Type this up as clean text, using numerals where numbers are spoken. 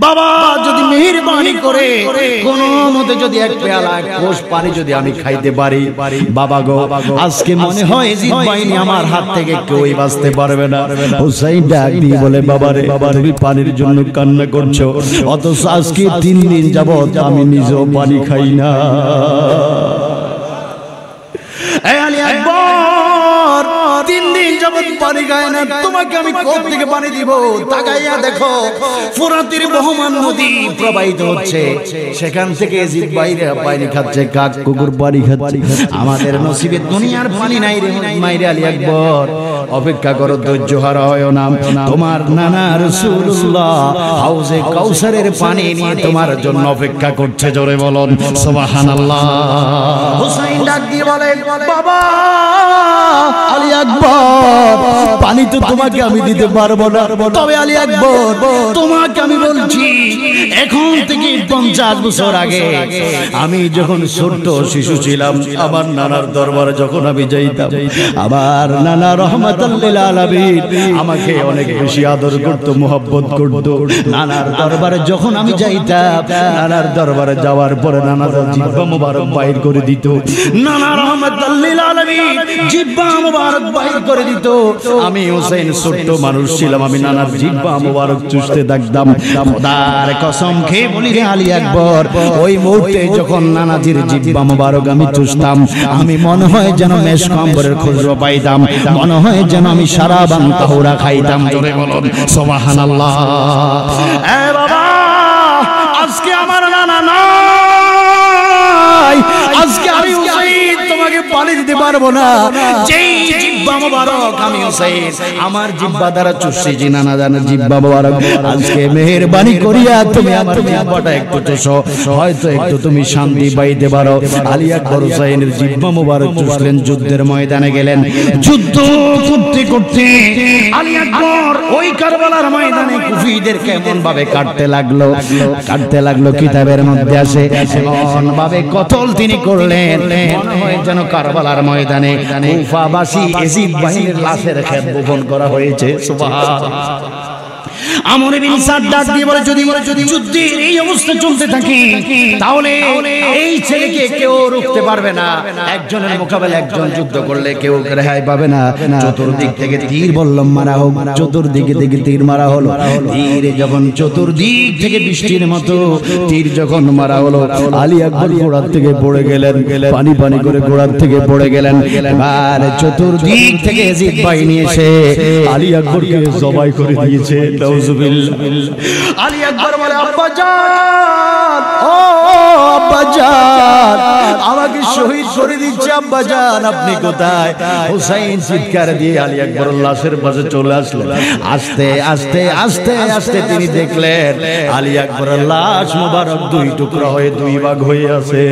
বাবা যদি মেহেরবানি করে কোন মতে যদি এক পেয়ালা এক কোষ পানি যদি আমি খাইতে পারি, বাবা গো আজকে মনে হয় ইয়াজিদ বাহিনী আমার হাত থেকে কেউই বাঁচতে পারবে না। হুসাইন ডাক দিয়ে বলে, বাবা রে, তুমি পানির জন্য কান্না করছো, অথচ আজকে 3 দিন যাবত আমি নিজেও পানি খাই না। এই আলী আকবর 3 দিন যাবত পানি খায় না, তোমাকে আমি কোথা থেকে পানি দিব? তাকাইয়া দেখো ফোরাতের বহমান নদী প্রবাহিত হচ্ছে, সেখান থেকে ইয়াজিদ বাইরে পানি খাচ্ছে, কাক কুকুর পানি খাচ্ছে। আমাদের নসিবে দুনিয়ার পানি নাই রে মাইরে আলী আকবর, অপেক্ষা করো, ধৈর্য হারা হয়ো না। তোমার নানা রাসূলুল্লাহ হাউজে কাউসারের পানি নিয়ে তোমার জন্য অপেক্ষা করছে। জোরে বলুন সুবহানাল্লাহ। হুসাইন ডাক দিয়ে বলে, বাবা আলী আকবর, পানি তো তোমাকে আমি দিতে পারবো না, তবে আলী আকবর তোমাকে আমি বলছি, এখন থেকে 50 বছর আগে আমি যখন ছোট্ট শিশু ছিলাম, আমার নানার দরবারে যখন আমি যাইতাম, আমার নানা রহমাতুল লিল আলামিন আমাকে অনেক বেশি আদর করত, মোহাব্বত করত। নানার দরবারে যখন আমি যাইতাম, নানার দরবারে যাওয়ার পরে নানা জিহ্বা মুবারক বাইর করে দিত, নানা রহমাতুল লিল আলামিন জিহ্বা মুবারক বাইর করে দিত। আমি হোসেন ছোট্ট মানুষ ছিলাম, আমি নানার জিহ্বা মুবারক চুষতে থাকতাম। খোদার কসম খেয়ে বলি রে আলী আকবর, ওই মুহূর্তে যখন নানাজির জিহ্বা মুবারক আমি চুষতাম, আমি মনে হয় যেন মেশকাম্বরের খুশবু পাইতাম, মনে হয় যেন আমি সারা বাং তাহুরা খাইতাম। জোরে বলুন সুবহানাল্লাহ। এ বাবা, আজকে আমার নানা নাই, আজকে আমি হুসাইন তোমাকে পানি দিতে পারবো না। যেই জিহ্বা মুবারক আমি হুসাইন আমার জিহ্বা দ্বারা চুষছি, জি নানা জানা জিহ্বা মুবারক, আজকে মেহেরবানি করিয়া তুমি আমার জিহ্বাটা একটু চুষো, হয়তো একটু তুমি শান্তি পাইতে পারো। আলী আকবর হুসাইনের জিহ্বা মুবারক চুষলেন, যুদ্ধের ময়দানে গেলেন। যুদ্ধ করতে করতে আলী আকবর ওই কারবালার ময়দানে কুফিদের কেমন ভাবে কাটতে লাগলো, কিতাবের মধ্যে আছে এমন ভাবে কতল তিনি করলেন, মনে হয় যেন কারবালার ময়দানে কুফাবাসী ইয়াজিদ বাহিনীর লাশের ক্ষেত বপন করা হয়েছে। সুবহানাল্লাহ। আমর ইবনে সাদ ডাক দিয়ে বলে, যদি যুদ্ধের এই অবস্থা চলতে থাকে, তাহলে এই ছেলেকে কেউ রুখতে পারবে না। একজনের মোকাবেলা একজন যুদ্ধ করলে কেউ রেহাই পাবে না। চতুর্দিক থেকে তীর বললাম মারা হোক, চতুর্দিকে থেকে তীর মারা হলো। তীরে যখন চতুর্দিক থেকে বৃষ্টির মতো তীর যখন মারা হলো, আলী আকবর ঘোড়ার থেকে পড়ে গেলেন, পানি পানি করে ঘোড়ার থেকে পড়ে গেলেন। আর চতুর্দিক থেকে ইয়াজিদ বাহিনী এসে আলী আকবরকে জবাই করে দিয়েছে। আলী আকবর বলে, আব্বাজান, ও আব্বাজান, আমাকে শহীদ করে দিচ্ছে আব্বাজান, আপনি কোথায়? হুসাইন চিৎকার দিয়ে আলী আকবর লাশের পাশে চলে আসলেন। আস্তে আস্তে আস্তে আস্তে তিনি দেখলেন আলী আকবরের লাশ মুবারক 2 টুকরা হয়ে 2 ভাগ হয়ে আছে।